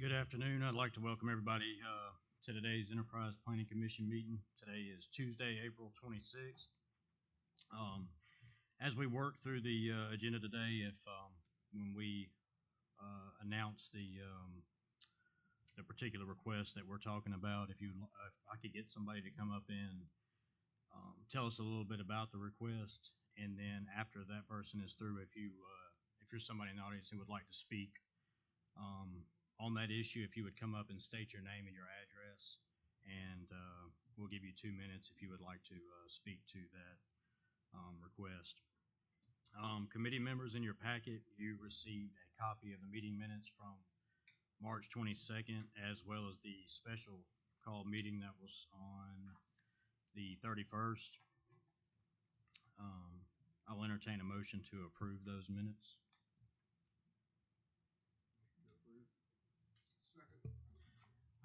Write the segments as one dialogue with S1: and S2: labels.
S1: Good afternoon. I'd like to welcome everybody to today's Enterprise Planning Commission meeting. Today is Tuesday, April 26th. As we work through the agenda today, when we announce the particular request that we're talking about, if I could get somebody to come up and tell us a little bit about the request, and then after that person is through, if you're somebody in the audience who would like to speak on that issue, if you would come up and state your name and your address, and we'll give you 2 minutes if you would like to speak to that request. Committee members, in your packet, you received a copy of the meeting minutes from March 22nd, as well as the special call meeting that was on the 31st. I'll entertain a motion to approve those minutes.
S2: Second.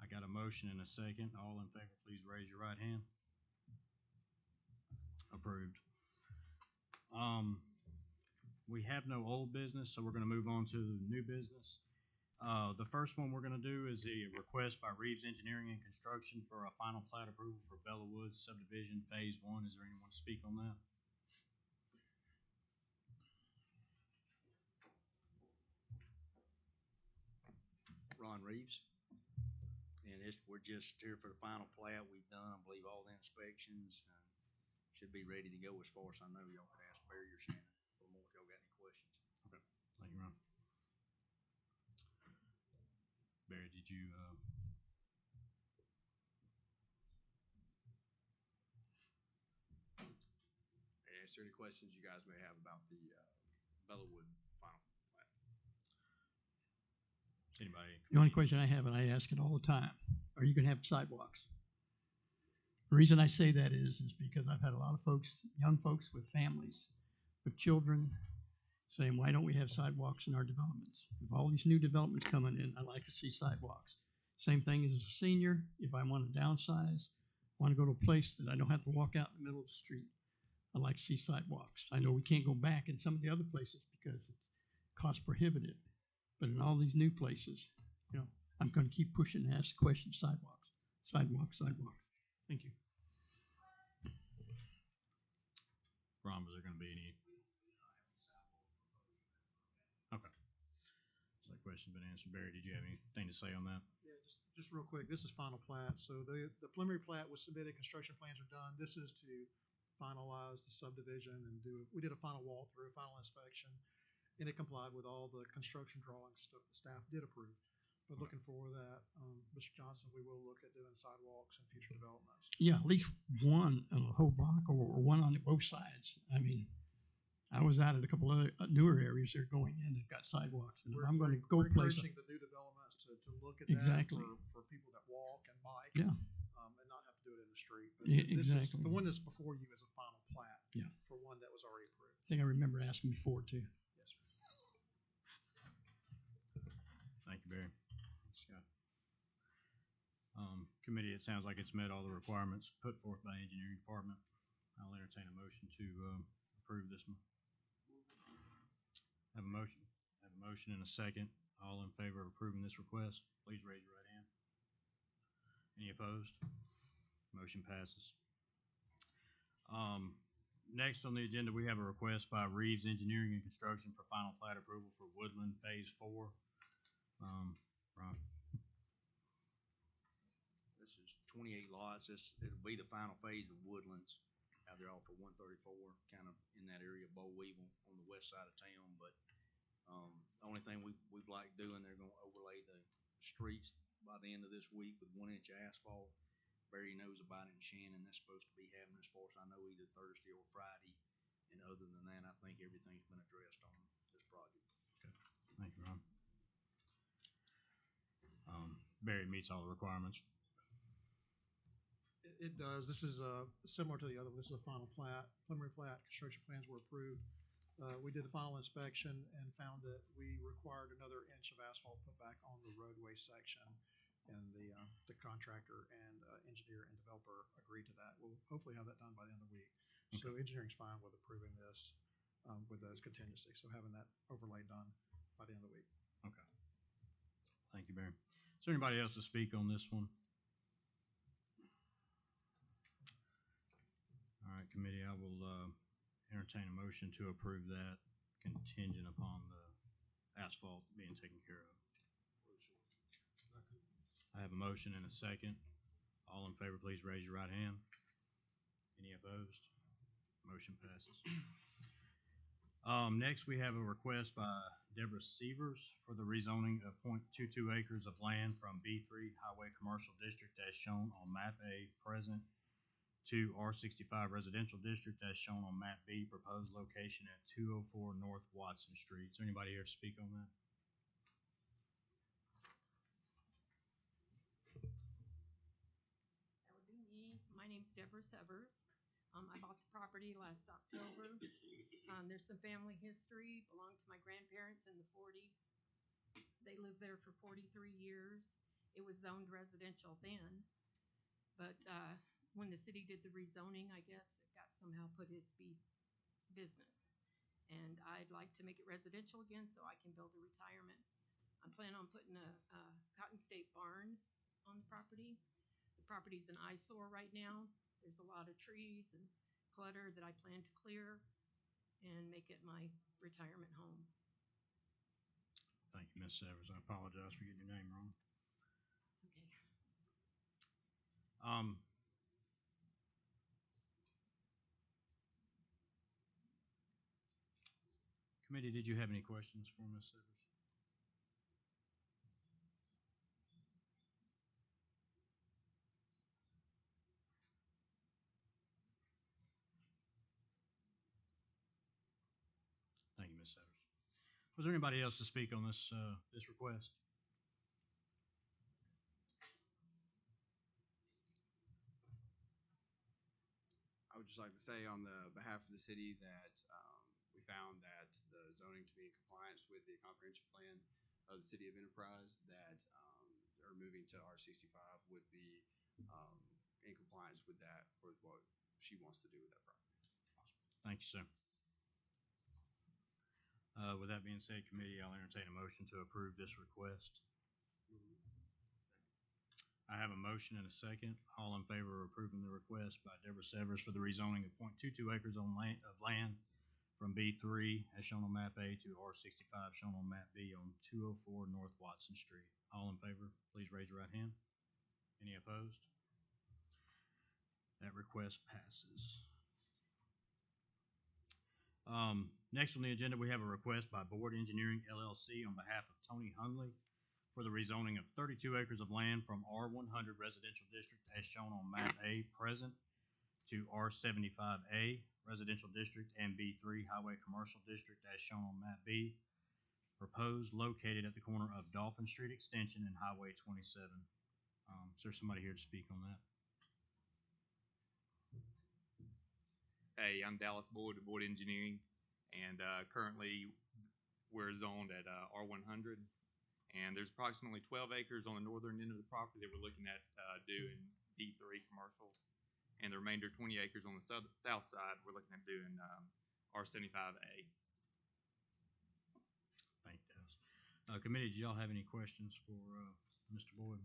S1: I got a motion and a second. All in favor, please raise your right hand. Approved. We have no old business, so we're going to move on to new business. The first one we're going to do is a request by Reeves Engineering and Construction for a final plat approval for Bella Woods Subdivision Phase 1. Is there anyone to speak on that?
S3: Ron Reeves, and we're just here for the final plat. We've done, I believe, all the inspections and should be ready to go as far as I know. Y'all could ask Barry or Shannon a little more if y'all got any questions.
S1: Okay, thank you, Ron. Barry, did you?
S2: Answer any questions you guys may have about the Bellawood final plat.
S1: Anybody?
S4: The only question I have, and I ask it all the time, are you going to have sidewalks? The reason I say that is because I've had a lot of folks, young folks with families, with children, saying, why don't we have sidewalks in our developments? With all these new developments coming in, I like to see sidewalks. Same thing as a senior. If I want to downsize, want to go to a place that I don't have to walk out in the middle of the street, I like to see sidewalks. I know we can't go back in some of the other places because it's cost prohibitive. But in all these new places, you know, I'm going to keep pushing and ask the question, sidewalks, sidewalks, sidewalks. Thank you.
S1: Ron, was there going to be any? Okay. So that question's been answered. Barry, did you have anything to say on that?
S5: Yeah, just real quick. This is final plat. So the preliminary plat was submitted. Construction plans are done. This is to finalize the subdivision and we did a final walkthrough, final inspection, and it complied with all the construction drawings the staff did approve. But looking for that, Mr. Johnson, we will look at doing sidewalks and future developments.
S4: Yeah, at least one on the whole block or one on both sides. I mean, I was out at a couple of newer areas they're going in. They've got sidewalks, and I'm going to go place.
S5: We're encouraging the new developments to look at
S4: exactly.
S5: that for people that walk and bike.
S4: Yeah.
S5: And not have to do it in the street. But
S4: yeah,
S5: this
S4: exactly.
S5: is, the one that's before you is a final plat.
S4: Yeah.
S5: For one that was already approved.
S4: I think I remember asking before too.
S5: Yes, sir.
S1: Thank you, Barry. Scott. Committee, it sounds like it's met all the requirements put forth by the engineering department. I'll entertain a motion to approve this one. Have a motion. Have a motion and a second. All in favor of approving this request, please raise your right hand. Any opposed? Motion passes. Next on the agenda, we have a request by Reeves Engineering and Construction for final plat approval for Woodland Phase 4. Ron.
S3: This is 28 lots. It'll be the final phase of Woodlands out there off of 134, kind of in that area of Boll Weevil on the west side of town. But the only thing we'd like doing, they're going to overlay the streets by the end of this week with 1 inch of asphalt. Barry knows about it, and Shannon, that's supposed to be happening as far as I know either Thursday or Friday. And other than that, I think everything's been addressed on this project.
S1: Okay. Thank you, Ron. Barry meets all the requirements.
S5: It does. This is similar to the other one. This is a final plat, preliminary plat. Construction plans were approved. We did the final inspection and found that we required another inch of asphalt put back on the roadway section. And the contractor and engineer and developer agreed to that. We'll hopefully have that done by the end of the week. Okay. So engineering's fine with approving this with those contingencies. So having that overlay done by the end of the week.
S1: Okay. Thank you, Barry. there anybody else to speak on this one? All right, committee, I will entertain a motion to approve that contingent upon the asphalt being taken care of. I have a motion and a second. All in favor, please raise your right hand. Any opposed? Motion passes. Next, we have a request by Deborah Sivers for the rezoning of .22 acres of land from B3 Highway Commercial District as shown on map A present to R65 Residential District as shown on map B, proposed location at 204 North Watson Street. Is there anybody here to speak on that?
S6: That would be me. My name's Deborah Sivers. I bought the property last October. There's some family history, belonged to my grandparents in the 40s. They lived there for 43 years. It was zoned residential then, but when the city did the rezoning, I guess it got somehow put as business. And I'd like to make it residential again so I can build a retirement. I'm planning on putting a Cotton State barn on the property. The property's an eyesore right now. There's a lot of trees and clutter that I plan to clear and make it my retirement home.
S1: Thank you, Ms. Severs. I apologize for getting your name wrong.
S6: Okay.
S1: Committee, did you have any questions for Ms. Severs? Thank you, Ms. Severs. Was there anybody else to speak on this this request?
S2: I would just like to say on the behalf of the city that we found that the zoning to be in compliance with the comprehensive plan of the city of Enterprise, that or moving to R65 would be in compliance with that for what she wants to do with that property.
S1: Thank you, sir. With that being said, committee, I'll entertain a motion to approve this request. I have a motion and a second. All in favor of approving the request by Deborah Severs for the rezoning of .22 acres of land from B3 as shown on map A to R65 shown on map B on 204 North Watson Street. All in favor, please raise your right hand. Any opposed? That request passes. Next on the agenda, we have a request by Board Engineering LLC on behalf of Tony Hunley for the rezoning of 32 acres of land from R100 Residential District as shown on map A present to R75A Residential District and B3 Highway Commercial District as shown on map B, proposed located at the corner of Dolphin Street Extension and Highway 27. Is there somebody here to speak on that?
S7: Hey, I'm Dallas Boyd with Boyd Engineering, and currently we're zoned at R100, and there's approximately 12 acres on the northern end of the property that we're looking at doing D3 commercial, and the remainder 20 acres on the south side we're looking at doing R75A.
S1: Thank you, Dallas. Committee, do y'all have any questions for Mr. Boyd?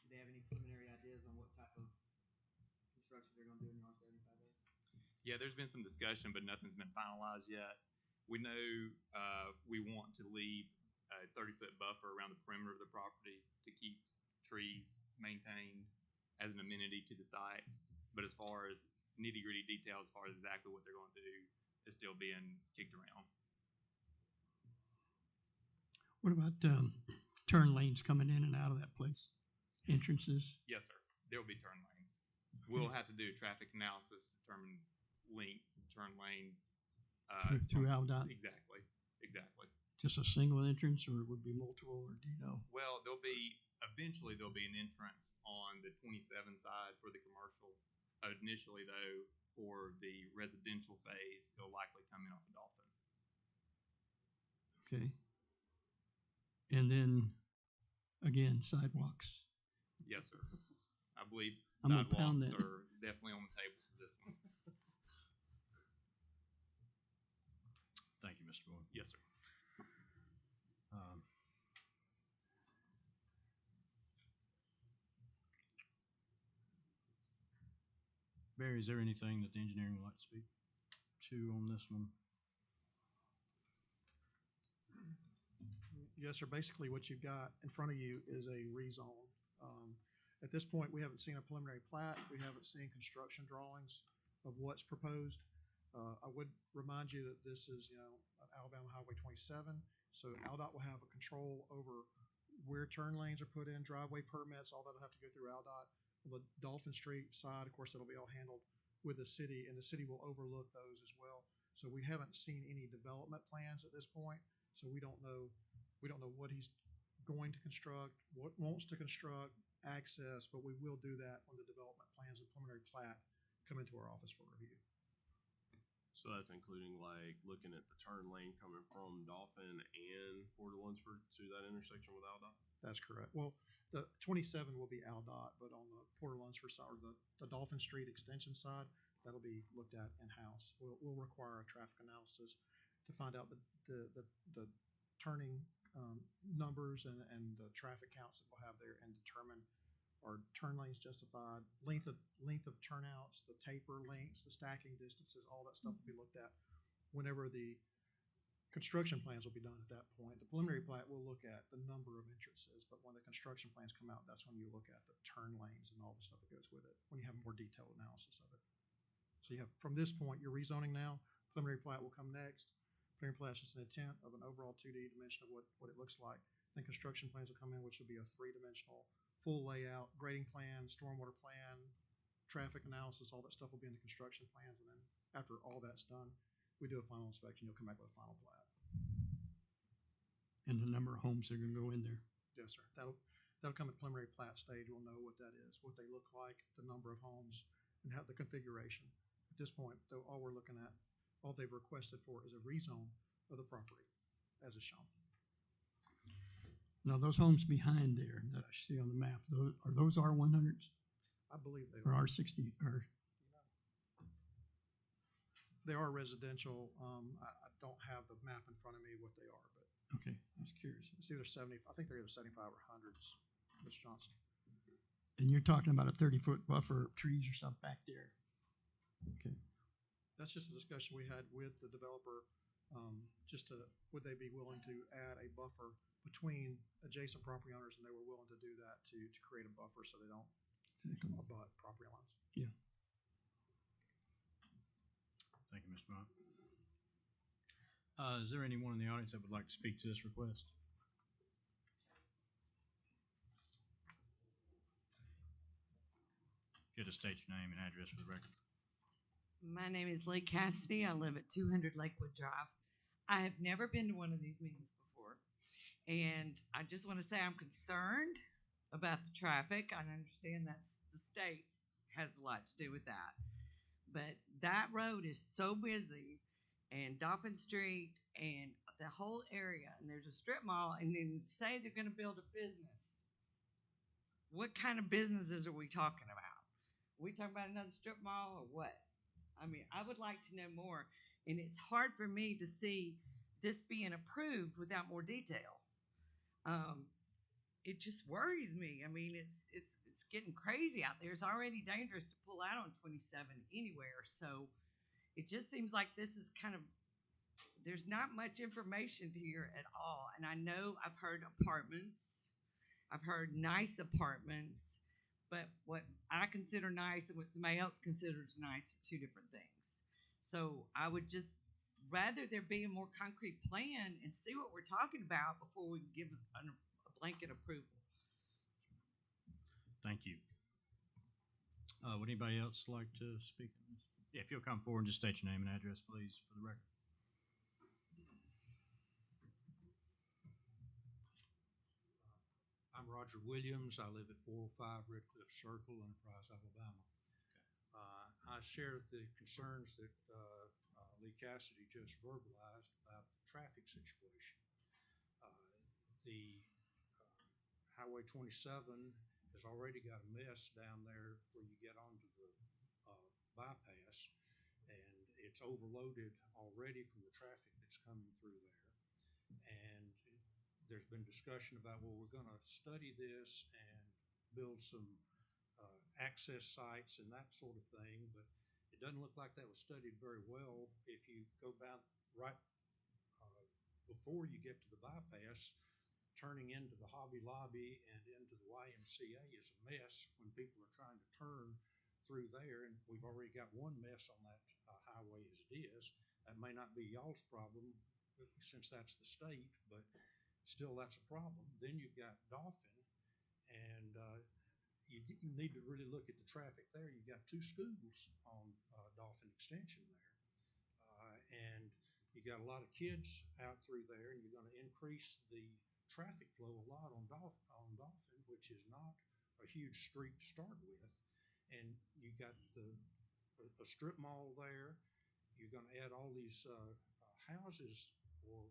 S8: Do they have any preliminary ideas on what type of construction they're gonna do in the R75A?
S7: Yeah, there's been some discussion, but nothing's been finalized yet. We know we want to leave a 30-foot buffer around the perimeter of the property to keep trees maintained as an amenity to the site. But as far as nitty-gritty details, as far as exactly what they're going to do, is still being kicked around.
S4: What about turn lanes coming in and out of that place? Entrances?
S7: Yes, sir. There will be turn lanes. We'll have to do traffic analysis to determine length, turn lane.
S4: Throughout that?
S7: Exactly.
S4: Just a single entrance, or it would be multiple, or do you know?
S7: Well, eventually there'll be an entrance on the 27 side for the commercial. Initially, though, for the residential phase, it'll likely come in off of Dolphin.
S4: Okay. And then, again, sidewalks.
S7: Yes, sir. I believe
S4: I'm gonna pound
S7: sidewalks
S4: that.
S7: are definitely on the table for this one.
S1: Thank you, Mr. Boyd.
S7: Yes, sir.
S1: Barry, is there anything that the engineering would like to speak to on this one?
S5: Yes, sir. Basically, what you've got in front of you is a rezone. At this point, we haven't seen a preliminary plat. We haven't seen construction drawings of what's proposed. I would remind you that this is, Alabama Highway 27, so AlDOT will have a control over where turn lanes are put in, driveway permits, all that'll have to go through AlDOT. On the Dolphin Street side, of course, that'll be all handled with the city, and the city will overlook those as well. So we haven't seen any development plans at this point, so we don't know what he's going to construct, what wants to construct, access, but we will do that when the development plans and preliminary plat come into our office for review.
S9: So that's including like looking at the turn lane coming from Dolphin and Port of Lunsford to that intersection with AlDOT?
S5: That's correct. Well, the 27 will be AlDOT, but on the Port of Lunsford side, or the Dolphin Street extension side, that'll be looked at in-house. We'll require a traffic analysis to find out the turning numbers and the traffic counts that we'll have there, and determine are turn lanes justified, length of turnouts, the taper lengths, the stacking distances, all that stuff will be looked at whenever the construction plans will be done at that point. The preliminary plat will look at the number of entrances, but when the construction plans come out, that's when you look at the turn lanes and all the stuff that goes with it, when you have a more detailed analysis of it. So you have, from this point, you're rezoning now, preliminary plat will come next. Preliminary plat is just an intent of an overall 2D dimension of what it looks like. Then construction plans will come in, which will be a 3-dimensional full layout, grading plan, stormwater plan, traffic analysis, all that stuff will be in the construction plans. And then after all that's done, we do a final inspection, you'll come back with a final plat.
S4: And the number of homes that are gonna go in there.
S5: Yes, sir. That'll come at preliminary plat stage. We'll know what that is, what they look like, the number of homes, and how the configuration. At this point, though, all we're looking at, all they've requested for is a rezone of the property as is shown.
S4: Now, those homes behind there that I see on the map, are those R100s
S5: I believe they
S4: or
S5: are.
S4: R60, or,
S5: They are residential. I don't have the map in front of me what they are, but
S4: okay, I was curious.
S5: it's either 70, I think they're either 75 or 100s, Mr. Johnson.
S4: And you're talking about a 30-foot buffer of trees or something back there? Okay.
S5: That's just a discussion we had with the developer, would they be willing to add a buffer between adjacent property owners, and they were willing to do that to create a buffer so they don't abut property lines.
S4: Yeah.
S1: Thank you, Mr. Mott. Is there anyone in the audience that would like to speak to this request? Get to state your name and address for the record.
S10: My name is Lee Cassidy. I live at 200 Lakewood Drive. I have never been to one of these meetings before, and I just want to say I'm concerned about the traffic. I understand that's the state's has a lot to do with that, but that road is so busy, and Dolphin Street and the whole area, and there's a strip mall, and then say they're going to build a business. What kind of businesses are we talking about? Are we talking about another strip mall or what? I mean, I would like to know more, and it's hard for me to see this being approved without more detail. It just worries me. I mean, it's getting crazy out there. It's already dangerous to pull out on 27 anywhere, so it just seems like this is kind of, there's not much information here at all. And I know I've heard apartments, I've heard nice apartments, but what I consider nice and what somebody else considers nice are two different things. So I would just rather there be a more concrete plan and see what we're talking about before we give a blanket approval.
S1: Thank you. Would anybody else like to speak on this? Yeah, if you'll come forward and just state your name and address, please, for the record.
S11: I'm Roger Williams. I live at 405 Redcliffe Circle, Enterprise, Alabama. I share the concerns that Lee Cassidy just verbalized about the traffic situation. The Highway 27 has already got a mess down there where you get onto the bypass, and it's overloaded already from the traffic that's coming through there. And there's been discussion about, well, we're going to study this and build some access sites and that sort of thing, but it doesn't look like that was studied very well. If you go about right before you get to the bypass, turning into the Hobby Lobby and into the YMCA is a mess when people are trying to turn through there, and we've already got one mess on that highway as it is. That may not be y'all's problem since that's the state, but still that's a problem. Then you've got Dolphin, and you need to really look at the traffic there. You've got two schools on Dolphin Extension there, and you got a lot of kids out through there, and you're going to increase the traffic flow a lot on Dolphin, which is not a huge street to start with. And you got a strip mall there. You're going to add all these houses or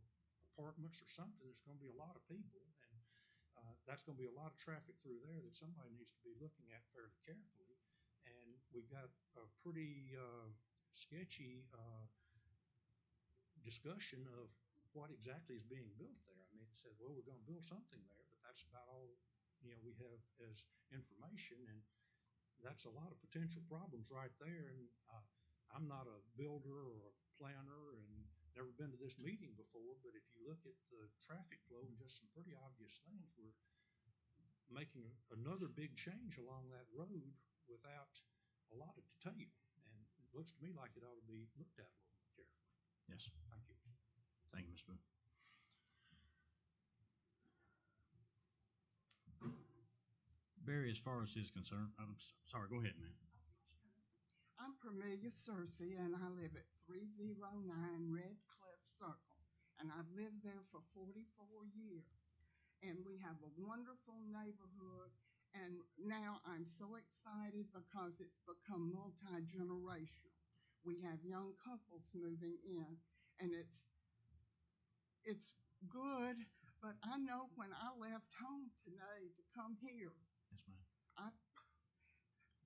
S11: apartments or something. There's going to be a lot of people, and that's going to be a lot of traffic through there that somebody needs to be looking at fairly carefully. And we've got a pretty sketchy discussion of what exactly is being built there. I mean, it said, well, we're going to build something there, but that's about all we have as information, and that's a lot of potential problems right there. And I'm not a builder or a planner and never been to this meeting before, but if you look at the traffic flow and just some pretty obvious things, we're making another big change along that road without a lot of detail. And it looks to me like it ought to be looked at a little more carefully.
S1: Yes.
S11: Thank you.
S1: Thank you, Mr. Booth. Barry, as far as his concerned, I'm sorry, go ahead, man.
S12: I'm Promelia Cersei, and I live at 309 Red Cliff Circle, and I've lived there for 44 years. And we have a wonderful neighborhood, and now I'm so excited because it's become multi-generational. We have young couples moving in, and it's good, but I know when I left home today to come here,
S1: yes, ma'am,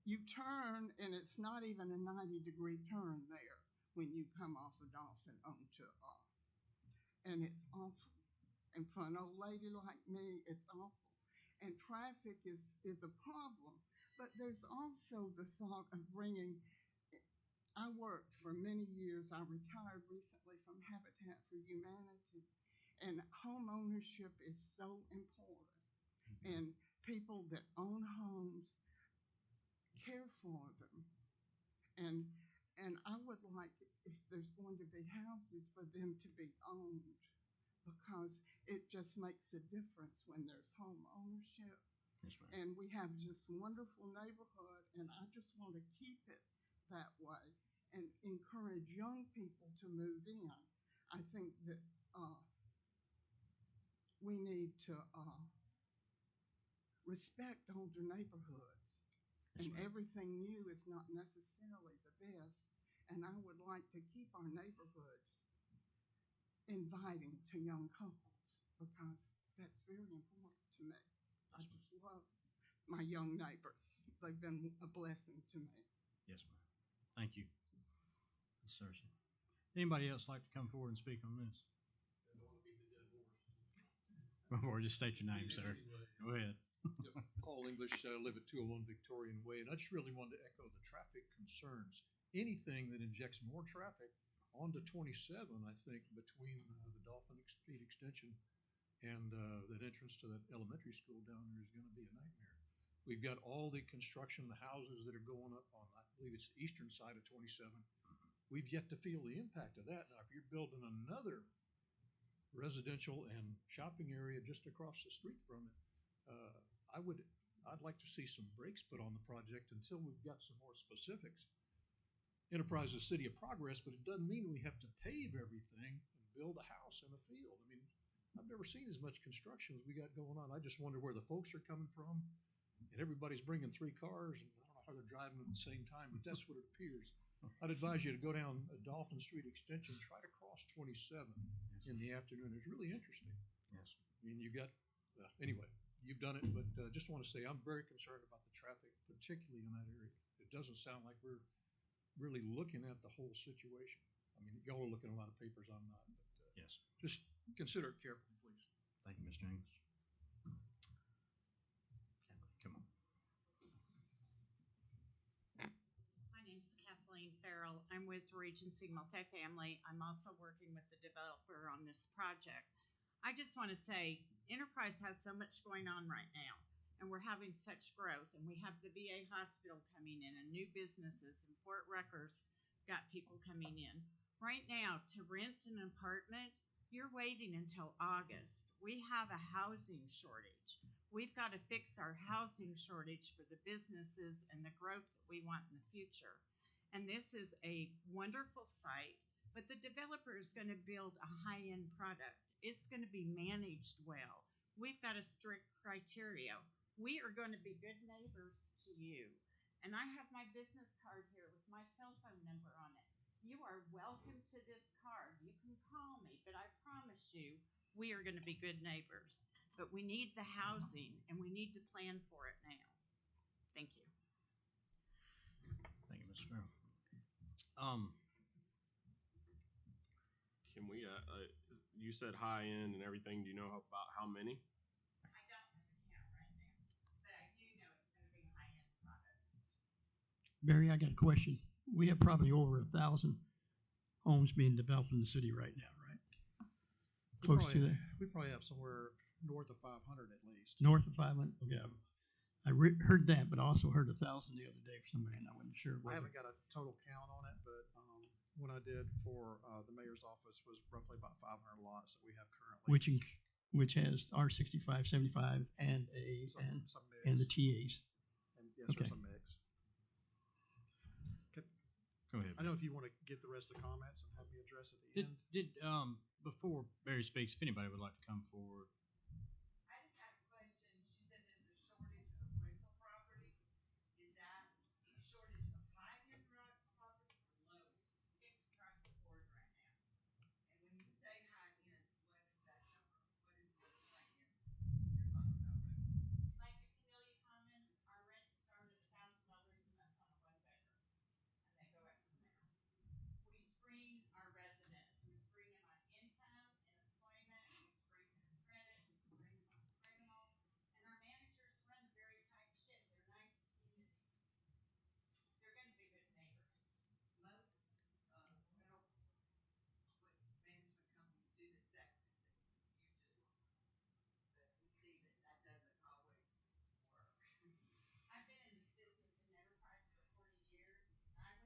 S12: you turn, and it's not even a 90-degree turn there when you come off of Dolphin onto and it's awful. And for an old lady like me, it's awful. And traffic is a problem. But there's also the thought of bringing, I worked for many years, I retired recently from Habitat for Humanity, and home ownership is so important. And people that own homes care for them. And I would like, if there's going to be houses, for them to be owned, because it just makes a difference when there's home ownership.
S1: yes, ma'am.
S12: And we have just wonderful neighborhood, and I just want to keep it that way and encourage young people to move in. I think that we need to respect older neighborhoods.
S1: Yes,
S12: And
S1: ma'am.
S12: everything new is not necessarily the best. And I would like to keep our neighborhoods inviting to young couples, because that's very important to me. I just love my young neighbors. They've been a blessing to me.
S1: Yes, ma'am. Thank you, Ms. Cersei. Anybody else like to come forward and speak on this? Before, just state your name, sir. Go ahead.
S13: Yep. Paul English, live at 201 Victorian Way, and I just really wanted to echo the traffic concerns. Anything that injects more traffic onto 27, I think, between the Dolphin Street extension and that entrance to that elementary school down there is going to be a nightmare. We've got all the construction, the houses that are going up on, I believe it's the eastern side of 27. We've yet to feel the impact of that. Now, if you're building another residential and shopping area just across the street from it, I'd like to see some brakes put on the project until we've got some more specifics. Enterprise is a city of progress, but it doesn't mean we have to pave everything and build a house in a field. I mean, I've never seen as much construction as we got going on. I just wonder where the folks are coming from, and everybody's bringing 3 cars, and I don't know how they're driving at the same time, but that's what it appears. I'd advise you to go down a Dolphin Street extension, try to cross 27 in the afternoon. It's really interesting.
S1: Yes.
S13: I mean, you've got, anyway, you've done it, but just want to say I'm very concerned about the traffic, particularly in that area. It doesn't sound like we're really looking at the whole situation. I mean, y'all are looking at a lot of papers, I'm not, but
S1: Yes.
S13: just consider it carefully, please.
S1: Thank you, Mr. English. Come on.
S14: with Regency Multifamily. I'm also working with the developer on this project. I just want to say, Enterprise has so much going on right now, and we're having such growth, and we have the VA hospital coming in and new businesses, and Fort Rucker's got people coming in. Right now, to rent an apartment, you're waiting until August. We have a housing shortage. We've got to fix our housing shortage for the businesses and the growth that we want in the future. And this is a wonderful site, but the developer is going to build a high-end product. It's going to be managed well. We've got a strict criteria. We are going to be good neighbors to you. And I have my business card here with my cell phone number on it. You are welcome to this card. You can call me, but I promise you, we are going to be good neighbors. But we need the housing, and we need to plan for it now. Thank you.
S1: Thank you, Ms. Farrell.
S9: Can we, you said high end and everything. Do you know about how many?
S14: I don't have a count right now, but I do know it's going to be a high-end product.
S4: Barry, I got a question. We have probably over 1,000 homes being developed in the city right now, right? Close to that?
S5: We probably have somewhere north of 500 at least.
S4: North of 500? Okay. I heard that, but I also heard 1,000 the other day from somebody, and I wasn't sure.
S5: I haven't got a total count on it, but what I did for the mayor's office was roughly about 500 lots that we have currently.
S4: Which has R65, 75, and
S5: some mix.
S4: and the TAs.
S5: And yes,
S4: Okay.
S5: there's a mix.
S1: Go ahead.
S5: I don't know if you want to get the rest of the comments and have me address at the end.
S1: Before Barry speaks, if anybody would like to come forward.
S10: I just have a question. She said there's a shortage of rental property. Is that a shortage of high-end property or low? It's across the board right now. And when you say high-end, what is that number? What is the high-end you're talking about rental?
S14: Like at Camellia Commons, our rent started at $1,000 a month on a one-bedroom, and they go up from there. We screen our residents. We screen them on income and employment. We screen them on credit. We screen them on criminal. And our managers run a very tight ship. They're nice communities. They're going to be good neighbors.
S10: Most, well, management companies do the exact same thing you do. But we see that that doesn't always work.
S14: I've been in this business in Enterprise for 40 years. I was the one that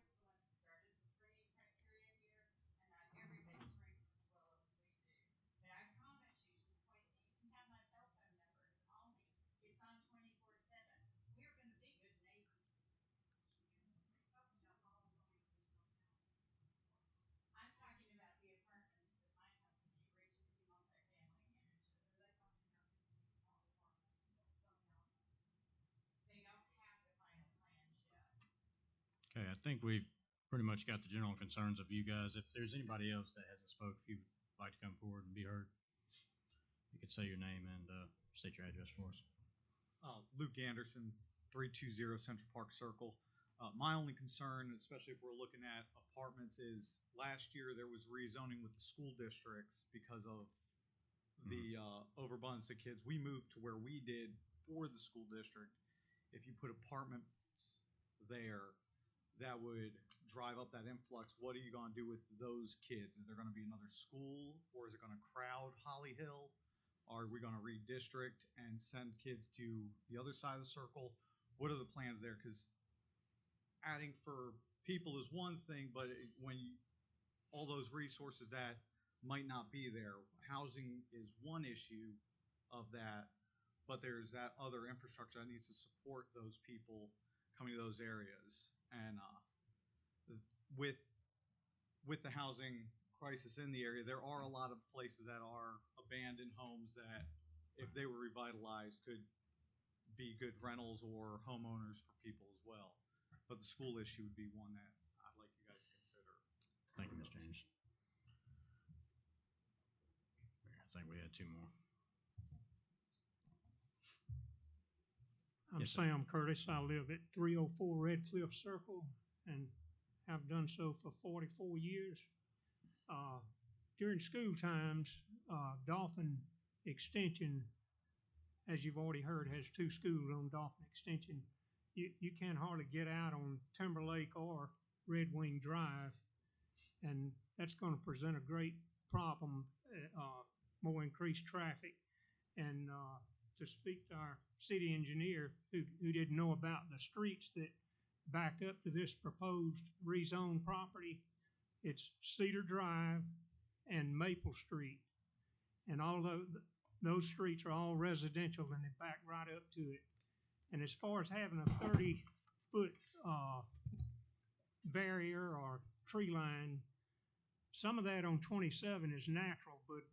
S14: started the screening criteria here, and not everybody screens as well as we do. But I promise you, to the point that you can have my cell phone number and call me. It's on 24/7. We're going to be good neighbors. I'm talking about the apartments that my company, Regency Multifamily, manages. They don't have the final plans yet.
S1: Okay, I think we've pretty much got the general concerns of you guys. If there's anybody else that hasn't spoke, if you'd like to come forward and be heard, you could say your name and state your address for us.
S15: Luke Anderson, 320 Central Park Circle. My only concern, especially if we're looking at apartments, is last year there was rezoning with the school districts because of the overabundance of kids. We moved to where we did for the school district. If you put apartments there, that would drive up that influx. What are you going to do with those kids? Is there going to be another school, or is it going to crowd Holly Hill? Are we going to redistrict and send kids to the other side of the circle? What are the plans there? Because adding for people is one thing, but when all those resources that might not be there, housing is one issue of that, but there's that other infrastructure that needs to support those people coming to those areas. And with the housing crisis in the area, there are a lot of places that are abandoned homes that, if they were revitalized, could be good rentals or homeowners for people as well. But the school issue would be one that I'd like you guys to consider.
S1: Thank you, Mr. James. I think we had two more.
S16: I'm
S1: Yes, sir.
S16: Sam Curtis. I live at 304 Red Cliff Circle and have done so for 44 years. During school times, Dolphin Extension, as you've already heard, has two schools on Dolphin Extension. You can't hardly get out on Timberlake or Red Wing Drive and that's gonna present a great problem, more increased traffic. And, to speak to our city engineer, who didn't know about the streets that back up to this proposed rezone property, it's Cedar Drive and Maple Street. And although those streets are all residential and they back right up to it. And as far as having a 30-foot barrier or tree line, some of that on 27 is natural, but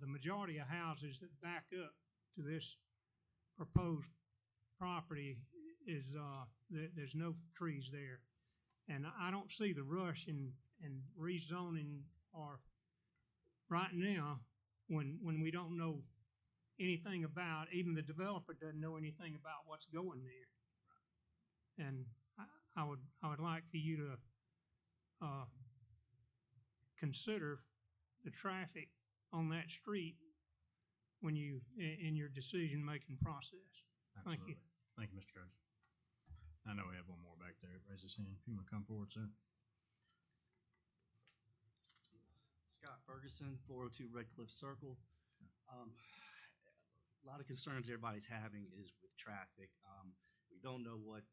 S16: the majority of houses that back up to this proposed property is there's no trees there. And I don't see the rush in rezoning or right now when we don't know anything about, even the developer doesn't know anything about what's going there. And I would like for you to consider the traffic on that street when you in your decision-making process. Thank you.
S1: Absolutely. Thank you, Mr. Coach. I know we have one more back there. Raise his hand. If you want to come forward, sir.
S17: Scott Ferguson, 402 Red Cliff Circle. A lot of concerns everybody's having is with traffic. We don't know what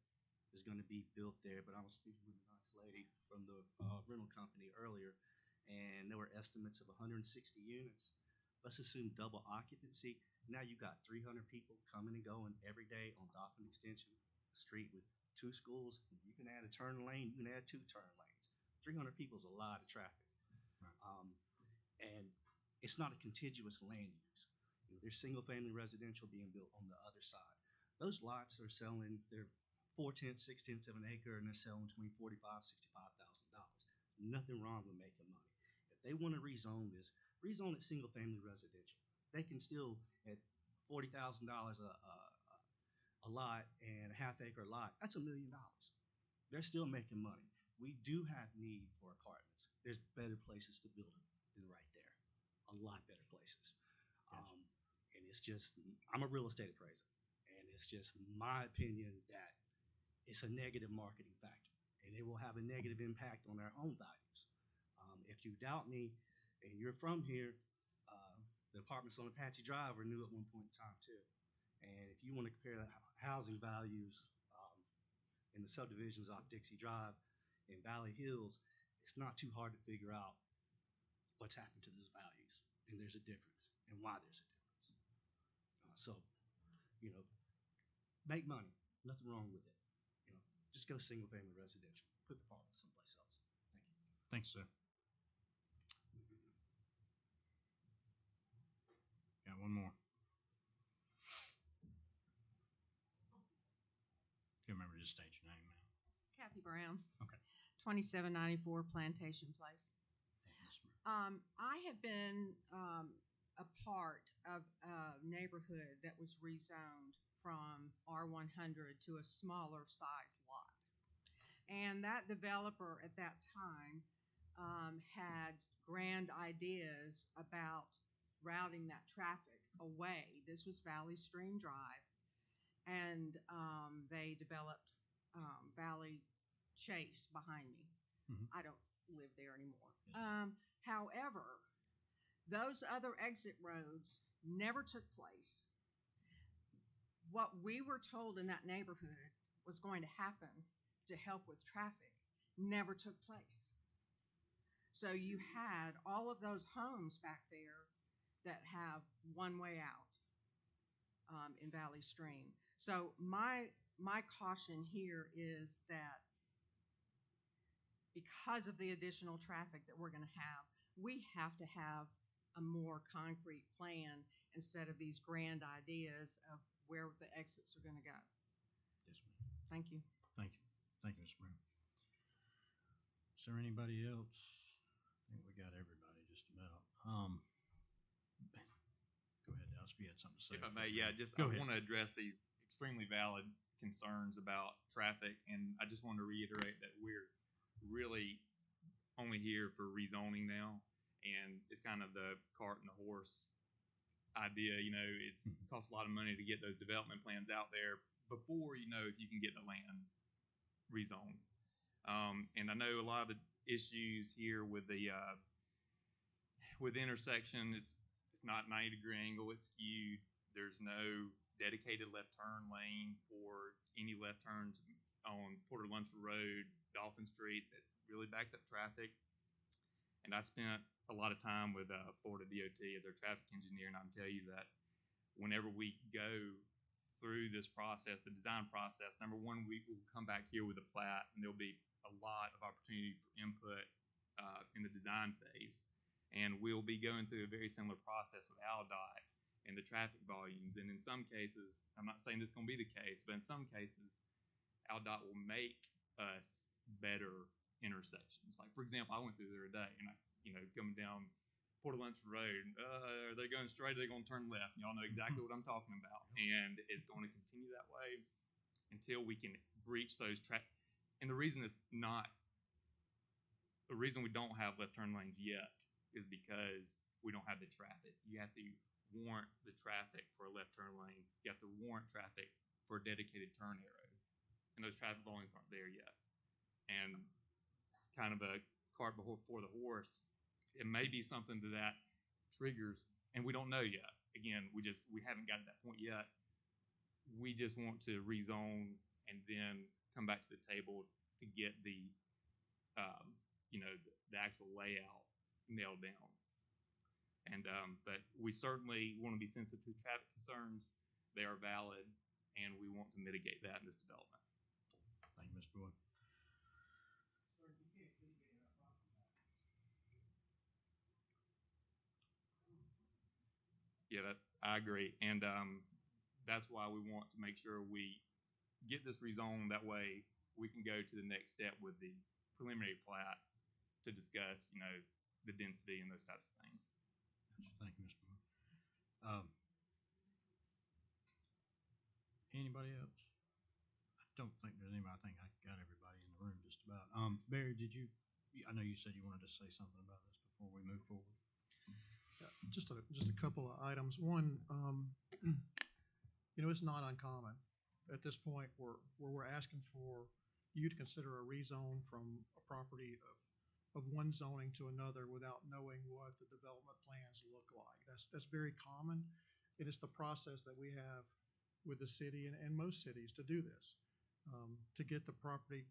S17: is going to be built there, but I was speaking with a nice lady from the rental company earlier, and there were estimates of 160 units. Let's assume double occupancy. Now you got 300 people coming and going every day on Dolphin Extension Street with 2 schools. You can add a turn lane, you can add 2 turn lanes. 300 people is a lot of traffic. And it's not a contiguous land use. There's single-family residential being built on the other side. Those lots are selling, they're 4/10, 6/10 of an acre, and they're selling between $45,000, $65,000. Nothing wrong with making money. If they want to rezone this, rezone it single-family residential. They can still, at $40,000 a lot and a half-acre lot, that's $1 million. They're still making money. We do have need for apartments. There's better places to build them than right there. A lot better places. And it's just, I'm a real estate appraiser, and it's just my opinion that it's a negative marketing factor, and it will have a negative impact on our home values. If you doubt me, and you're from here, the apartments on Apache Drive were new at one point in time too. And if you want to compare the housing values in the subdivisions off Dixie Drive and Valley Hills, it's not too hard to figure out what's happened to those values. And there's a difference, and why there's a difference. So, make money. Nothing wrong with it. Just go single-family residential. Put the apartment someplace else. Thank you.
S1: Thanks, sir. Got one more. If you remember, just state your name, ma'am.
S6: Kathy Brown.
S1: Okay.
S6: 2794 Plantation Place. I have been a part of a neighborhood that was rezoned from R100 to a smaller size lot. And that developer at that time had grand ideas about routing that traffic away. This was Valley Stream Drive. And they developed Valley Chase behind me. I don't live there anymore. However, those other exit roads never took place. What we were told in that neighborhood was going to happen to help with traffic never took place. So you had all of those homes back there that have one way out in Valley Stream. So my caution here is that because of the additional traffic that we're going to have, we have to have a more concrete plan instead of these grand ideas of where the exits are going to go.
S1: Yes, ma'am.
S6: Thank you.
S1: Thank you. Thank you, Ms. Brown. Is there anybody else? I think we got everybody just about. Go ahead, Dallas, if you had something to say.
S7: If I may, yeah,
S1: Go
S7: I
S1: ahead.
S7: want to address these extremely valid concerns about traffic, and I just want to reiterate that we're really only here for rezoning now, and it's kind of the cart and the horse idea. It's costs a lot of money to get those development plans out there before if you can get the land rezoned. And I know a lot of the issues here with the intersection. It's not 90-degree angle, it's skewed. There's no dedicated left turn lane for any left turns on Porter Lunsford Road, Dolphin Street, that really backs up traffic. And I spent a lot of time with Florida DOT as our traffic engineer, and I can tell you that whenever we go through this process, the design process, number one, we will come back here with a plat, and there'll be a lot of opportunity for input in the design phase. And we'll be going through a very similar process with ALDOT and the traffic volumes. And in some cases, I'm not saying this is going to be the case, but in some cases, ALDOT will make us better intersections. Like, for example, I went through there today, and coming down Port Lunsford Road, are they going straight, or are they going to turn left? Y'all know exactly what I'm talking about. And it's going to continue that way until we can breach those and the reason we don't have left turn lanes yet is because we don't have the traffic. You have to warrant the traffic for a left turn lane. You have to warrant traffic for a dedicated turn arrow. And those traffic volumes aren't there yet. And kind of a cart before the horse, it may be something that triggers, and we don't know yet. Again, we haven't got to that point yet. We just want to rezone and then come back to the table to get the actual layout nailed down. And but we certainly want to be sensitive to traffic concerns. They are valid, and we want to mitigate that in this development.
S1: Thank you, Mr. Boyd.
S7: Yeah, I agree, and that's why we want to make sure we get this rezoned. That way, we can go to the next step with the preliminary plat to discuss, the density and those types of things.
S1: Thank you, Mr. Boyd. Anybody else? I don't think there's anybody. I think I got everybody in the room just about. Barry, I know you said you wanted to say something about this before we move forward.
S5: Just a couple of items. One, it's not uncommon at this point where we're asking for you to consider a rezone from a property of one zoning to another without knowing what the development plans look like. That's very common. It is the process that we have with the city and most cities to do this, to get the property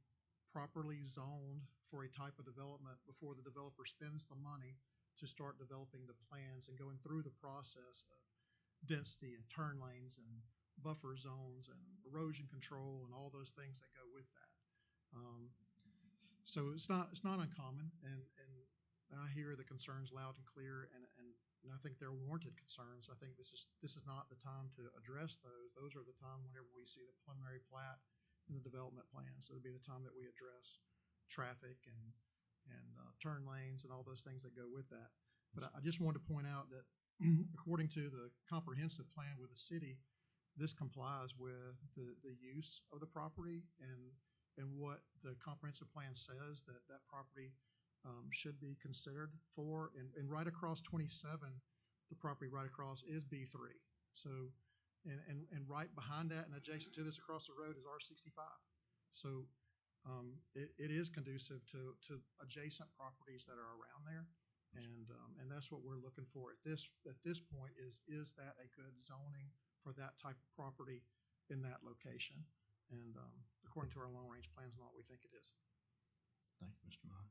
S5: properly zoned for a type of development before the developer spends the money to start developing the plans and going through the process of density and turn lanes and buffer zones and erosion control and all those things that go with that. So it's not uncommon, and I hear the concerns loud and clear, and I think they're warranted concerns. I think this is not the time to address those. Those are the time whenever we see the preliminary plat and the development plans. So it'll be the time that we address traffic and turn lanes and all those things that go with that. But I just wanted to point out that according to the comprehensive plan with the city, this complies with the use of the property and what the comprehensive plan says that property should be considered for. And right across 27, the property right across is B3. So, and right behind that and adjacent to this across the road is R65. So it is conducive to adjacent properties that are around there, and that's what we're looking for at this point. Is that a good zoning for that type of property in that location? And according to our long range plans and all, we think it is.
S1: Thank you, Mr. Maher.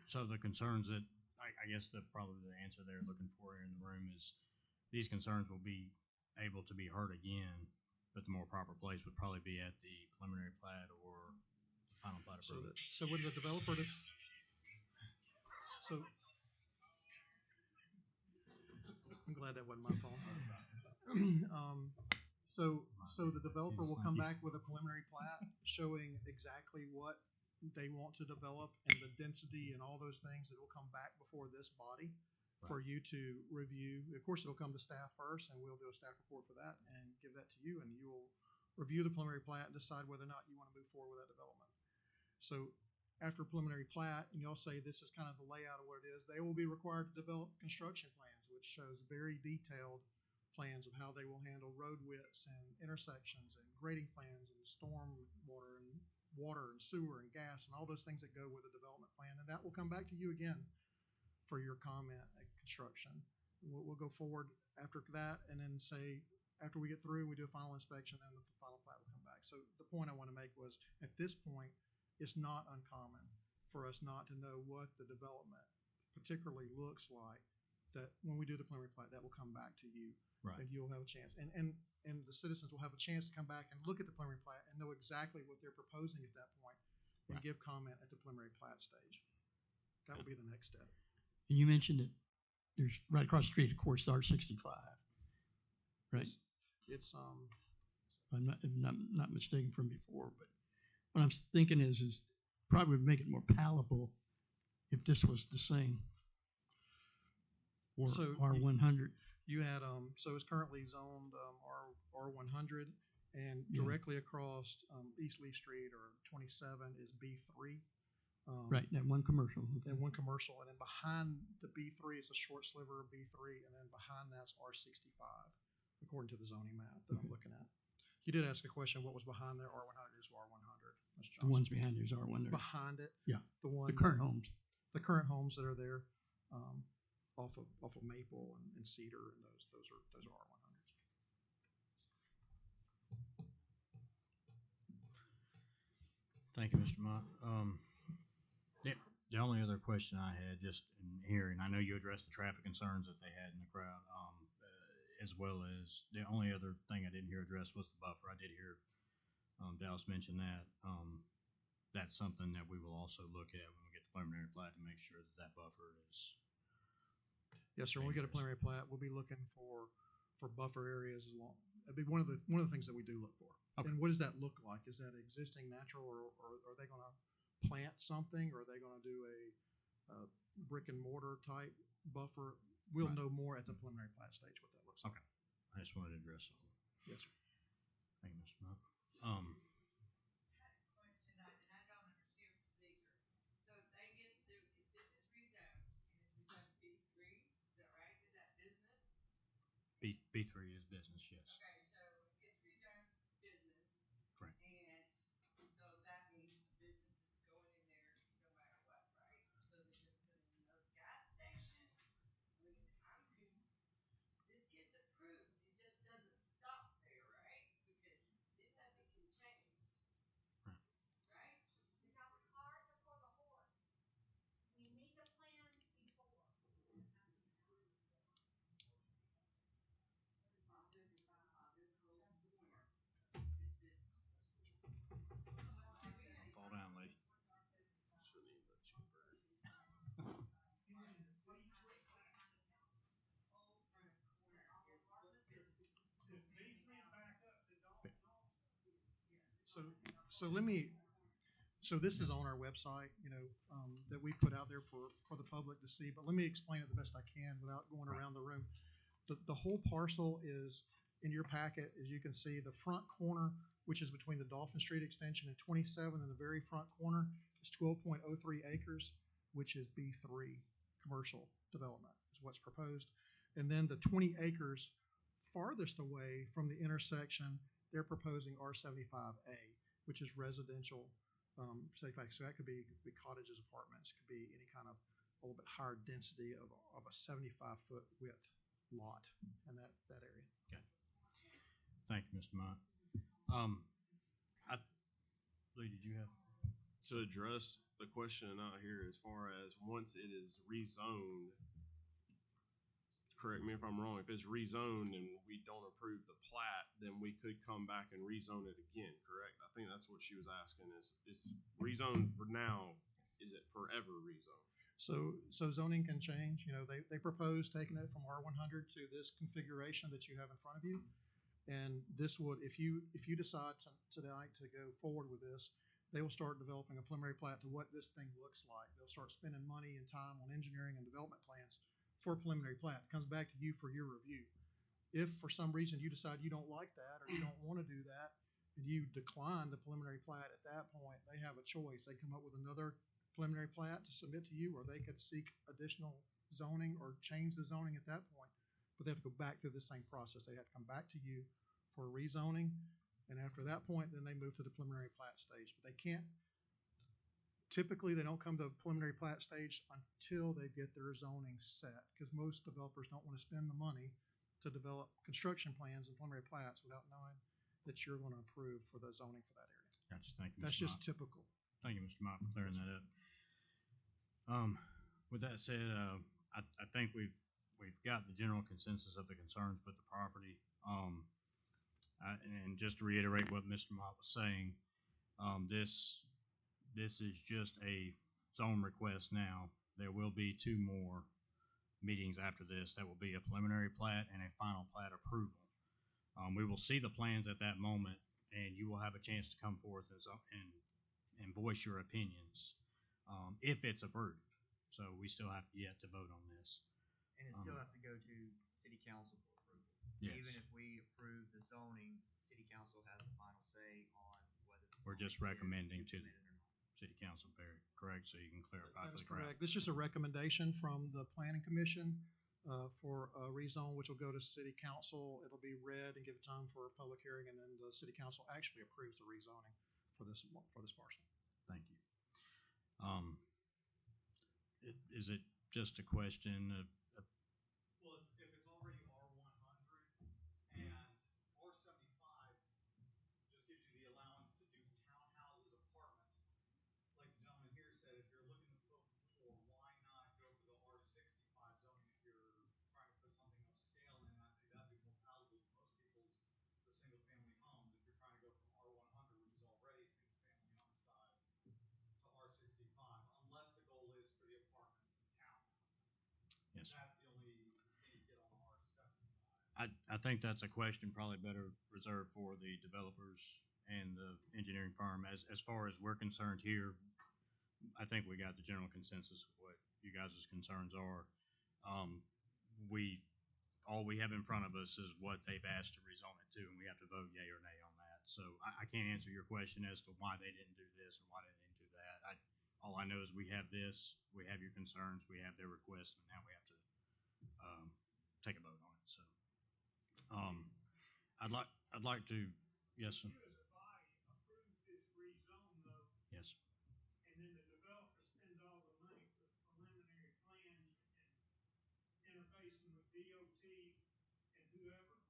S1: So the concerns that I guess probably the answer they're looking for here in the room is these concerns will be able to be heard again, but the more proper place would probably be at the preliminary plat or the final plat approval.
S5: So when the developer I'm glad that wasn't my phone. So the developer will come back with a preliminary plat showing exactly what they want to develop and the density and all those things. It will come back before this body for you to review. Of course, it'll come to staff first, and we'll do a staff report for that and give that to you, and you will review the preliminary plat and decide whether or not you want to move forward with that development. So after preliminary plat, and y'all say this is kind of the layout of what it is, they will be required to develop construction plans, which shows very detailed plans of how they will handle road widths and intersections and grading plans and storm water and water and sewer and gas and all those things that go with a development plan. And that will come back to you again for your comment at construction. We'll go forward after that and then say, after we get through, we do a final inspection and the final plat will come back. So the point I want to make was, at this point, it's not uncommon for us not to know what the development particularly looks like, that when we do the preliminary plat, that will come back to you.
S1: Right.
S5: And you'll have a chance. And the citizens will have a chance to come back and look at the preliminary plat and know exactly what they're proposing at that point and give comment at the preliminary plat stage. That would be the next step.
S4: And you mentioned that there's right across the street, of course, R65, right?
S5: It's
S4: if I'm not mistaken from before, but what I'm thinking is probably would make it more palatable if this was the same. Or
S5: So
S4: R100.
S5: You had, so it's currently zoned R100, and
S4: Yeah.
S5: directly across East Lee Street or 27 is B3.
S4: Right, that one commercial. Okay.
S5: And one commercial, and then behind the B3 is a short sliver of B3, and then behind that's R65, according to the zoning map that I'm looking at. You did ask a question, what was behind there? R100 is R100. Ms.
S4: The
S5: Johnson.
S4: ones behind there's R100.
S5: Behind it.
S4: Yeah.
S5: The
S4: current homes.
S5: The current homes that are there, off of Maple and Cedar, and those are R100s.
S1: Thank you, Mr. Mott. The only other question I had, just in hearing, I know you addressed the traffic concerns that they had in the crowd, as well as the only other thing I didn't hear addressed was the buffer. I did hear Dallas mention that. That's something that we will also look at when we get the preliminary plat to make sure that that buffer is.
S5: Yes, sir. When we get a preliminary plat, we'll be looking for buffer areas as long. That'd be one of the things that we do look for.
S1: Okay.
S5: And what does that look like? Is that existing natural, or are they going to plant something, or are they going to do a brick and mortar type buffer? We'll know more at the preliminary plat stage what that looks like.
S1: Okay. I just wanted to address all that.
S5: Yes, sir.
S1: Thank you, Mr. Mott. B3 is business, yes.
S10: Okay, so it gets rezoned business.
S1: Right.
S10: And so that means the business is going in there no matter what, right? So they can put in another gas station. I mean, this gets approved, it just doesn't stop there, right? Because then nothing can change.
S1: Right.
S10: Right?
S14: The cart before the horse. We need the plan before.
S1: Fall down, lady.
S5: So this is on our website, that we put out there for the public to see, but let me explain it the best I can without going around the room. The whole parcel is in your packet. As you can see, the front corner, which is between the Dolphin Street extension and 27, in the very front corner, is 12.03 acres, which is B3 commercial development is what's proposed. And then the 20 acres farthest away from the intersection, they're proposing R75A, which is residential. So that could be cottages, apartments, could be any kind of a little bit higher density of a 75-foot width lot in that area.
S1: Okay. Thank you, Mr. Mott. Lee, did you have?
S9: To address the question out here, as far as once it is rezoned, correct me if I'm wrong, if it's rezoned and we don't approve the plat, then we could come back and rezone it again, correct? I think that's what she was asking, is rezoned for now, is it forever rezoned?
S5: So zoning can change. They propose taking it from R100 to this configuration that you have in front of you. And this would, if you decide tonight to go forward with this, they will start developing a preliminary plat to what this thing looks like. They'll start spending money and time on engineering and development plans for a preliminary plat. It comes back to you for your review. If for some reason you decide you don't like that, or you don't want to do that, and you decline the preliminary plat at that point, they have a choice. They come up with another preliminary plat to submit to you, or they could seek additional zoning or change the zoning at that point. But they have to go back through the same process. They have to come back to you for rezoning, And after that point, then they move to the preliminary plat stage. But they can't, typically, they don't come to the preliminary plat stage until they get their zoning set, because most developers don't want to spend the money to develop construction plans and preliminary plats without knowing that you're going to approve for the zoning for that area.
S1: Gotcha. Thank you,
S5: That's
S1: Mr.
S5: just
S1: Mott.
S5: typical.
S1: Thank you, Mr. Mott, for clearing that up. With that said, I think we've got the general consensus of the concerns with the property. And just to reiterate what Mr. Mott was saying, this is just a zone request now. There will be 2 more meetings after this. That will be a preliminary plat and a final plat approval. We will see the plans at that moment, and you will have a chance to come forth and voice your opinions if it's approved. So we still have yet to vote on this.
S8: And it still has to go to city council for approval.
S1: Yes.
S8: Even if we approve the zoning, city council has the final say on whether the
S1: We're just
S8: zoning is
S1: recommending to the
S8: implemented or not.
S1: city council, Barry, correct? So you can clarify
S5: That
S1: for
S5: is
S1: the crowd.
S5: correct. This is just a recommendation from the planning commission for a rezone, which will go to city council. It'll be read and give time for a public hearing, and then the city council actually approves the rezoning for this parcel.
S1: Thank you. Is it just a question of,
S15: Well, if it's already R100 and R75 just gives you the allowance to do townhouses, apartments, like the gentleman here said, if you're looking to put more, why not go for the R65 zoning if you're trying to put something upscale in? I think that'd be more palatable to most people's, the single family homes, if you're trying to go from R100, which is already single family home size, to R65, unless the goal is for the apartments and townhouses.
S1: yes,
S15: That's the only thing you get on R75.
S1: I think that's a question probably better reserved for the developers and the engineering firm. As far as we're concerned here, I think we got the general consensus of what you guys' concerns are. All we have in front of us is what they've asked to rezone it to, and we have to vote yay or nay on that. So I can't answer your question as to why they didn't do this or why they didn't do that. All I know is we have this, we have your concerns, we have their request, and now we have to take a vote on it. So I'd like to, yes, sir.
S16: You as a body approve this rezone though,
S1: Yes.
S16: and then the developer spends all the money for the preliminary plans and interfacing with DOT and whoever.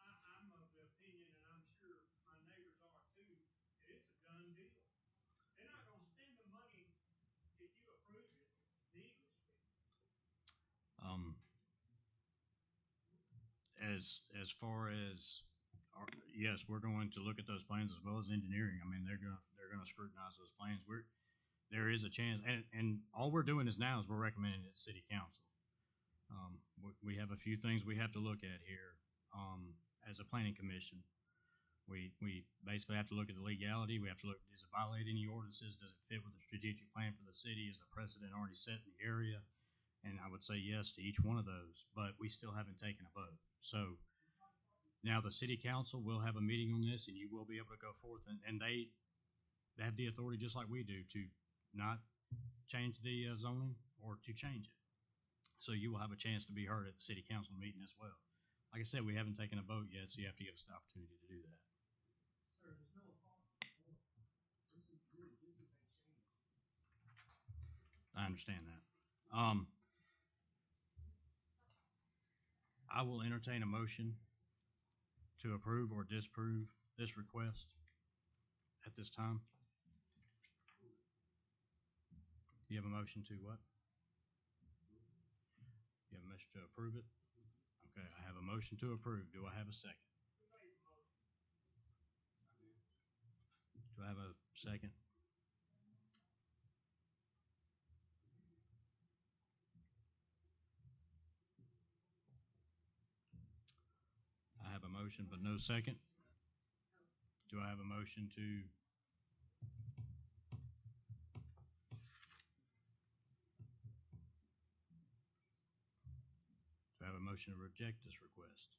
S16: I'm of the opinion, and I'm sure my neighbors are too, that it's a done deal. They're not gonna spend the money if you approve it needlessly.
S1: As far as yes, we're going to look at those plans as well as engineering. I mean, they're gonna scrutinize those plans. There is a chance, and all we're doing is now is we're recommending it to city council. We have a few things we have to look at here as a planning commission. We basically have to look at the legality. We have to look, does it violate any ordinances? Does it fit with the strategic plan for the city? Is the precedent already set in the area? And I would say yes to each one of those, but we still haven't taken a vote. So now the city council will have a meeting on this, and you will be able to go forth, and they have the authority, just like we do, to not change the zoning or to change it. So you will have a chance to be heard at the city council meeting as well. Like I said, we haven't taken a vote yet, so you have to give us the opportunity to do that.
S16: Sir, there's no apartment. This is a change.
S1: I understand that. I will entertain a motion to approve or disapprove this request at this time. You have a motion to what? You have a motion to approve it? Okay, I have a motion to approve. Do I have a second? Do I have a second? I have a motion, but no second. Do I have a motion to? Do I have a motion to reject this request?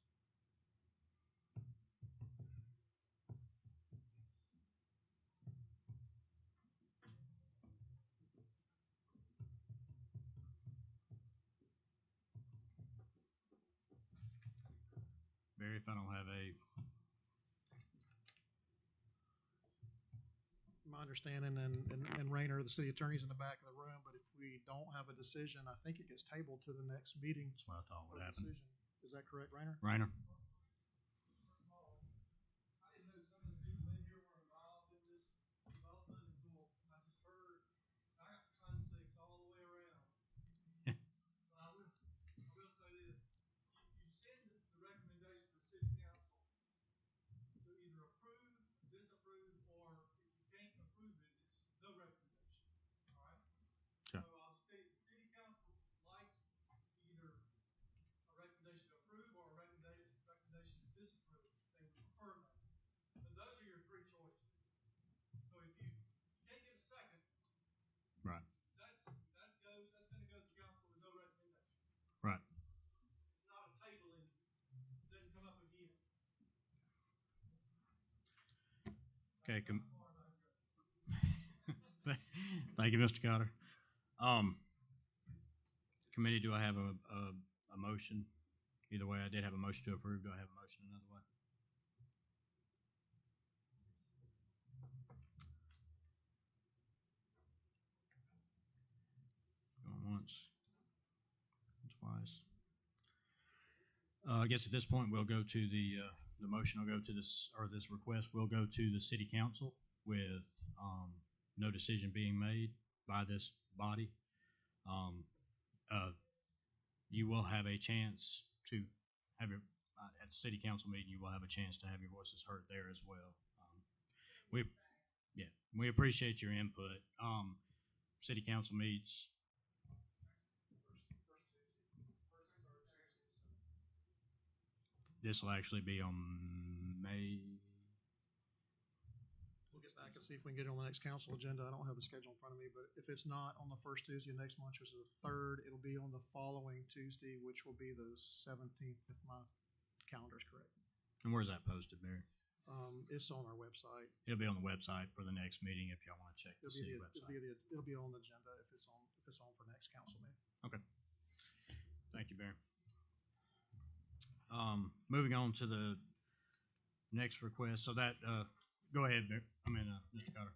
S1: Barry, if I don't have
S5: My understanding, and Rayner, the city attorney's in the back of the room, but if we don't have a decision, I think it gets tabled to the next meeting.
S1: that's what I thought
S5: for
S1: would
S5: a
S1: happen.
S5: decision. Is that correct, Rayner?
S1: Reiner? Okay. Right. Right. Okay. Thank you, Mr. Cotter. Committee, do I have a motion? Either way, I did have a motion to approve. Do I have a motion another way? Going once, twice. I guess at this point, we'll go to the motion will go to this, or this request will go to the city council with no decision being made by this body. You will have a chance to have your, at the city council meeting, you will have a chance to have your voices heard there as well. We appreciate your input. City council meets. This will actually be on May.
S5: We'll get back and see if we can get it on the next council agenda. I don't have the schedule in front of me, but if it's not on the first Tuesday of next month, which is the 3rd, it'll be on the following Tuesday, which will be the 17th, if my calendar is correct.
S1: And where's that posted, Barry?
S5: It's on our website.
S1: It'll be on the website for the next meeting if y'all want to check the city website.
S5: It'll be on the agenda if it's on for next council meeting.
S1: Okay. Thank you, Barry. Moving on to the next request. So that, go ahead, Barry. Mr. Cotter.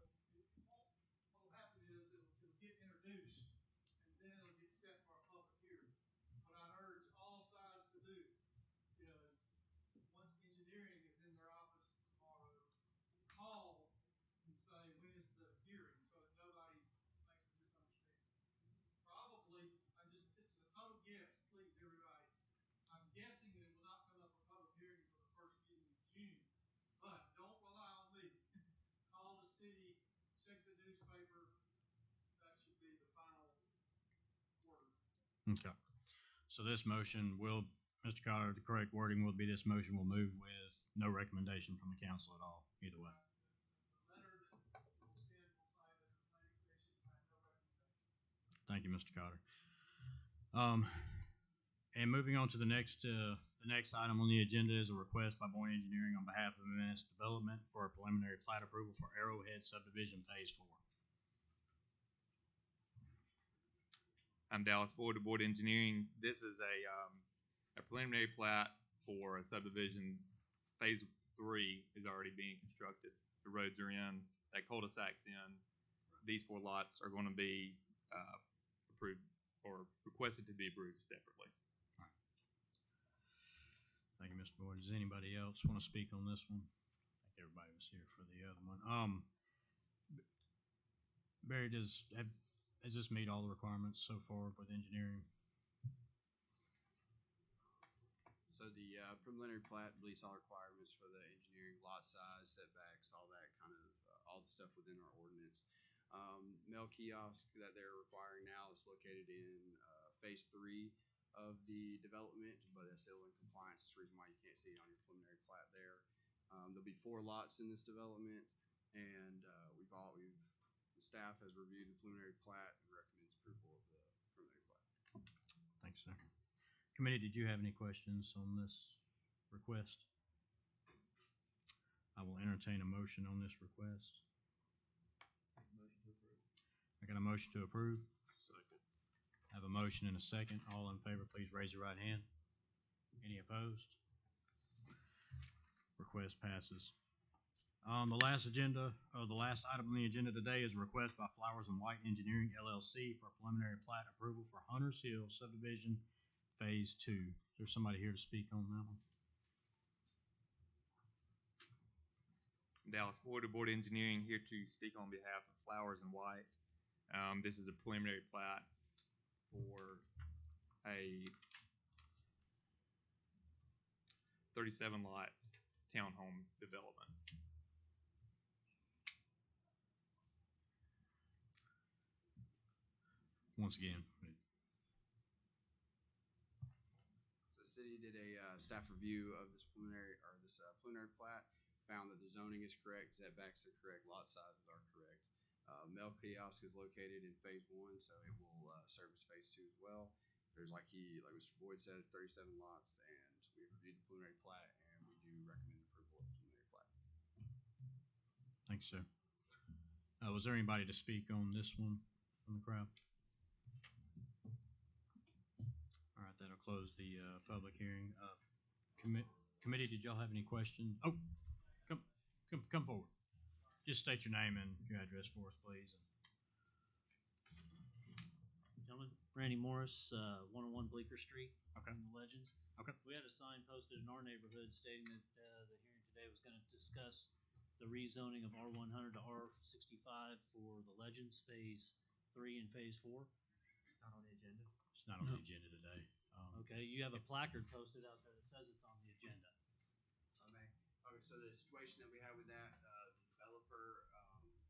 S1: Okay. So this motion will, Mr. Cotter, the correct wording will be this motion will move with no recommendation from the council at all, either way. Thank you, Mr. Cotter. And moving on to the next item on the agenda is a request by Boyd Engineering on behalf of MS Development for a preliminary plat approval for Arrowhead Subdivision Phase 4.
S7: I'm Dallas Boyd of Boyd Engineering. This is a preliminary plat for a subdivision. Phase 3 is already being constructed. The roads are in, that cul-de-sac's in. These 4 lots are going to be approved or requested to be approved separately.
S1: All right. Thank you, Mr. Boyd. Does anybody else want to speak on this one? I think everybody was here for the other one. Barry, does this meet all the requirements so far with engineering?
S2: So the preliminary plat meets all requirements for the engineering, lot size, setbacks, all that kind of, all the stuff within our ordinance. Mail kiosk that they're requiring now is located in phase 3 of the development, but that's still in compliance. That's the reason why you can't see it on your preliminary plat there. There'll be 4 lots in this development, and the staff has reviewed the preliminary plat and recommends approval of the preliminary plat.
S1: Thanks, sir. Committee, did you have any questions on this request? I will entertain a motion on this request.
S3: Motion to approve.
S1: I got a motion to approve.
S9: Second.
S1: I have a motion and a second. All in favor, please raise your right hand. Any opposed? request passes. The last item on the agenda today is a request by Flowers and White Engineering LLC for preliminary plat approval for Hunters Hill Subdivision Phase 2. Is there somebody here to speak on that one?
S7: Dallas Board Engineering here to speak on behalf of Flowers and White. This is a preliminary plat for a 37 lot townhome development.
S1: Once again,
S2: So the city did a staff review of this preliminary plat, found that the zoning is correct, setbacks are correct, lot sizes are correct. Mail kiosk is located in phase 1, so it will service phase 2 as well. There's like Mr. Boyd said, 37 lots, and we have reviewed the preliminary plat, and we do recommend approval of the preliminary plat.
S1: thanks, sir. Was there anybody to speak on this one from the crowd? All right, that'll close the public hearing. Committee, did y'all have any questions? Oh, come forward. Just state your name and your address for us, please.
S18: Gentlemen, Randy Morris, 101 Bleecker Street.
S1: Okay.
S18: In the Legends.
S1: Okay.
S18: We had a sign posted in our neighborhood stating that the hearing today was going to discuss the rezoning of R100 to R65 for the Legends Phase 3 and Phase 4.
S8: It's not on the agenda.
S1: It's not on the agenda today.
S18: Okay, you have a placard posted out there that says it's on the agenda.
S2: Okay, so the situation that we had with that, the developer,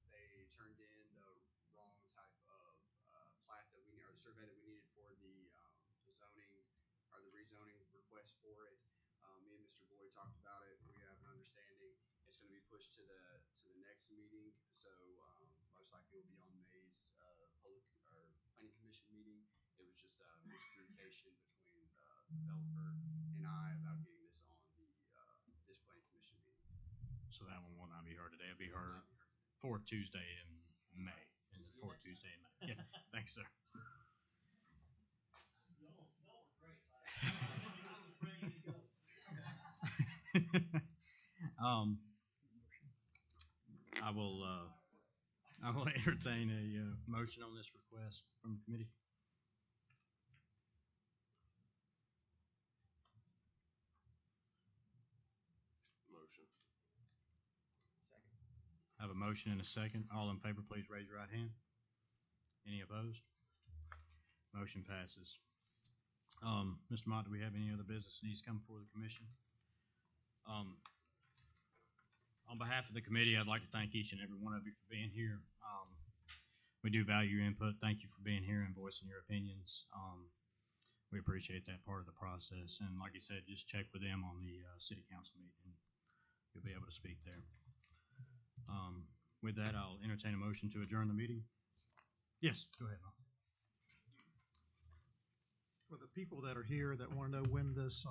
S2: they turned in the wrong type of plat that we, or the survey that we needed for the zoning, or the rezoning request for it. Me and Mr. Boyd talked about it. We have an understanding. It's going to be pushed to the next meeting, so most likely it will be on May's public or planning commission meeting. It was just a miscommunication between the developer and I about getting this on this planning commission meeting.
S1: So that one will not be heard today. It'll be heard fourth Tuesday in May. Fourth Tuesday in May. Yeah, thanks, sir.
S18: Y'all were great. I was ready to go.
S1: I will entertain a motion on this request from the committee.
S9: Motion.
S2: Second.
S1: I have a motion and a second. All in favor, please raise your right hand. Any opposed? Motion passes. Mr. Mott, do we have any other business that needs to come before the commission? On behalf of the committee, I'd like to thank each and every one of you for being here. We do value your input. Thank you for being here and voicing your opinions. We appreciate that part of the process. And like you said, just check with them on the city council meeting. You'll be able to speak there. With that, I'll entertain a motion to adjourn the meeting. Yes, go ahead, Bob.
S5: For the people that are here that want to know when this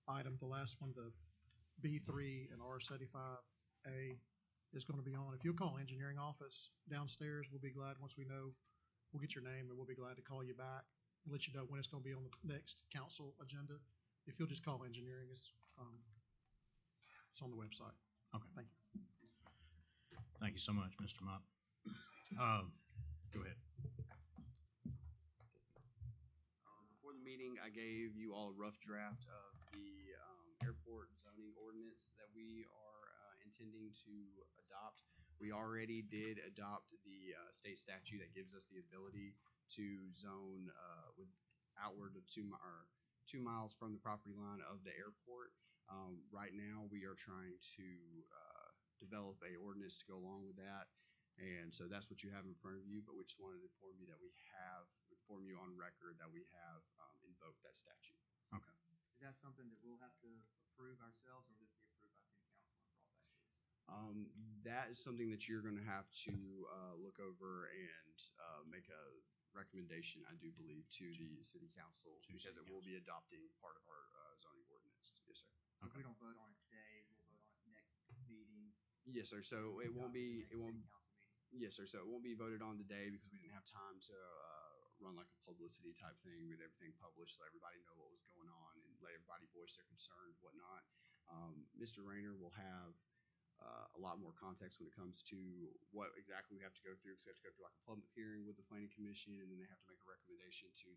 S5: item, the last one, the B3 and R75A is going to be on, if you'll call engineering office downstairs, we'll be glad, once we know, we'll get your name and we'll be glad to call you back, let you know when it's going to be on the next council agenda. If you'll just call engineering, it's on the website.
S1: Okay.
S5: Thank you.
S1: Thank you so much, Mr. Mott. Go ahead.
S2: Before the meeting, I gave you all a rough draft of the airport zoning ordinance that we are intending to adopt. We already did adopt the state statute that gives us the ability to zone with outward of 2 miles from the property line of the airport. Right now, we are trying to develop a ordinance to go along with that. And so that's what you have in front of you, but we just wanted to inform you that inform you on record that we have invoked that statute.
S1: Okay.
S8: Is that something that we'll have to approve ourselves, or will this be approved by city council and brought back to you?
S2: That is something that you're going to have to look over and make a recommendation, I do believe, to the city council, because it will be adopting part of our zoning ordinance. Yes, sir.
S8: If we don't vote on it today, we'll vote on it next meeting.
S2: Yes, sir. So it won't be,
S8: Council meeting.
S2: yes, sir. So it won't be voted on today because we didn't have time to run like a publicity type thing with everything published, let everybody know what was going on and let everybody voice their concerns, whatnot. Mr. Rayner will have a lot more context when it comes to what exactly we have to go through, because we have to go through like a public hearing with the planning commission, and then they have to make a recommendation to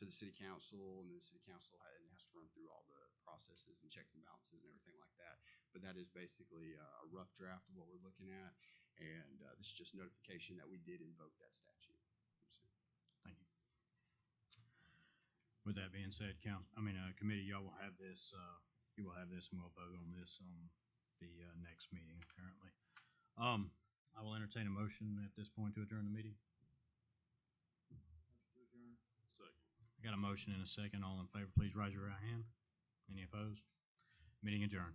S2: the city council, and then the city council has to run through all the processes and checks and balances and everything like that. But that is basically a rough draft of what we're looking at, and this is just notification that we did invoke that statute.
S1: Thank you. With that being said, committee, y'all will have this, you will have this, and we'll vote on this on the next meeting apparently. I will entertain a motion at this point to adjourn the meeting.
S13: Motion to adjourn.
S9: Second.
S1: I got a motion and a second. All in favor, please raise your right hand. Any opposed? Meeting adjourned.